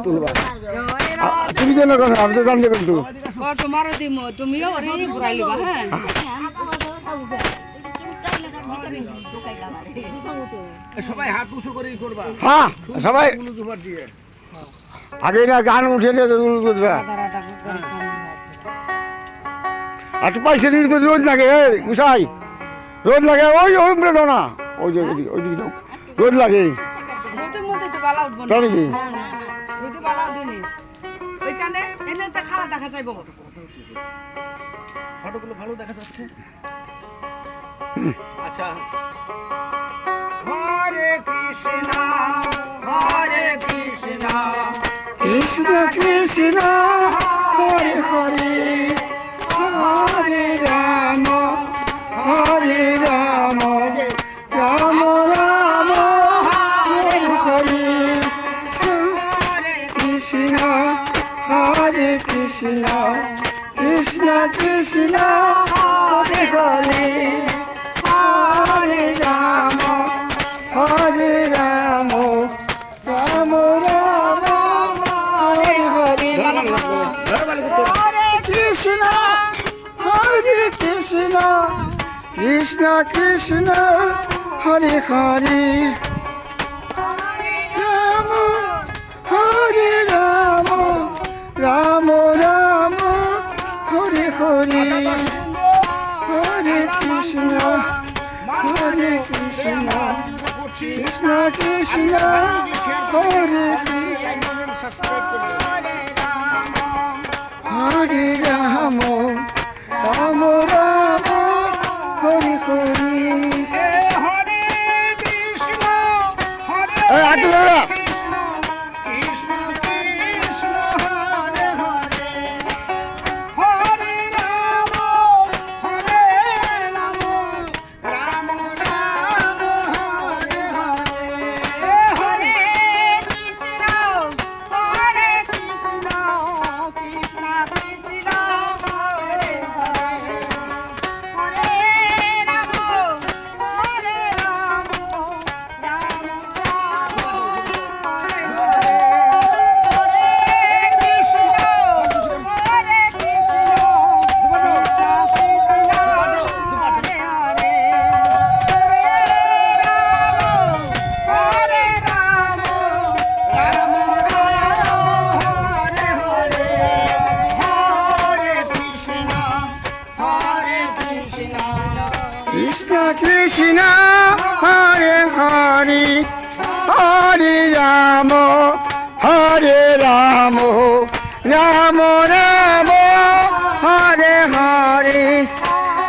তুলবা তুমি যেন কথা আমি তো জানতে কিন্তু তোমারও দিম তুমিও ওরে ঘুরাই লিবা হ্যাঁ সবাই হাত উঁচু করেই করবা হ্যাঁ সবাই দুবার দিয়ে আগে না গান উঠে নিয়ে বুঝবা আর তো পয়সা নিয়ে তো রোজ লাগে গুসাই রোদ লাগে ওই ওই বেরো না ওই যে ওইদিকে যাও রোদ লাগে রোদের মধ্যে তো বালা উঠবো না তাই নাকি রোদে বালা উঠেনি ওইখানে এনে তো খাওয়া দেখা যাইব ফটোগুলো ভালো দেখা যাচ্ছে আচ্ছা হরে কৃষ্ণ কৃষ্ণ কৃষ্ণ হরে হরে হরে রাম রাম রাম হরে হরে কৃষ্ণ হরে কৃষ্ণ কৃষ্ণ কৃষ্ণ হরে হরে হরে রাম রাম রাম হরে হরে হরে কৃষ্ণ কৃষ্ণ কৃষ্ণ হরে হরে রাম হরে রাম রাম রাম হরে হরে হরে কৃষ্ণ কৃষ্ণ কৃষ্ণ হরে হরে রাম রাম রাম হরে হরে হরে কৃষ্ণ হরে আগে কৃষ্ণ কৃষ্ণ হরে হরে হরে রাম রাম রাম হরে হরে হরে কৃষ্ণ হরে কৃষ্ণ কৃষ্ণ কৃষ্ণ হরে হরে হরে রাম কৃষ্ণ কৃষ্ণ হরে হরে হরে রাম রাম রাম রাম হরে হরে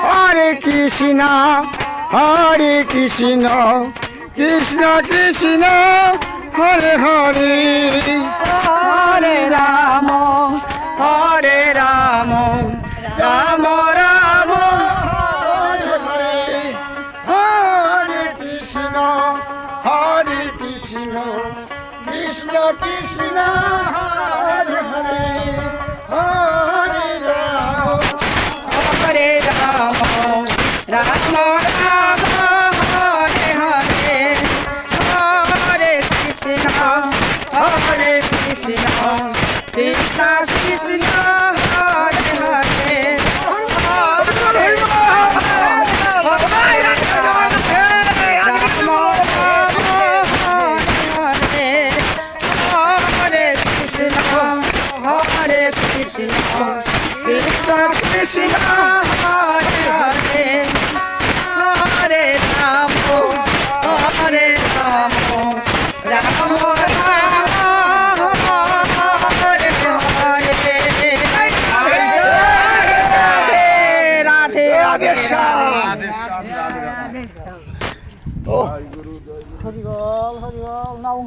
হরে কৃষ্ণ কৃষ্ণ কৃষ্ণ কৃষ্ণ হরে হরে হরে রাম রাম রাম রাম হরে হরে হরে কৃষ্ণ কৃষ্ণ কৃষ্ণ হরে হরে হরে রাম রাম রাম হরে হরে হরে কৃষ্ণ কৃষ্ণ কৃষ্ণ কৃষ্ণ হরে হরে কৃষ্ণ কৃষ্ণ হরে হরে হরে রাম রাম হরে হরে রাধে রাধে হরিবল নাও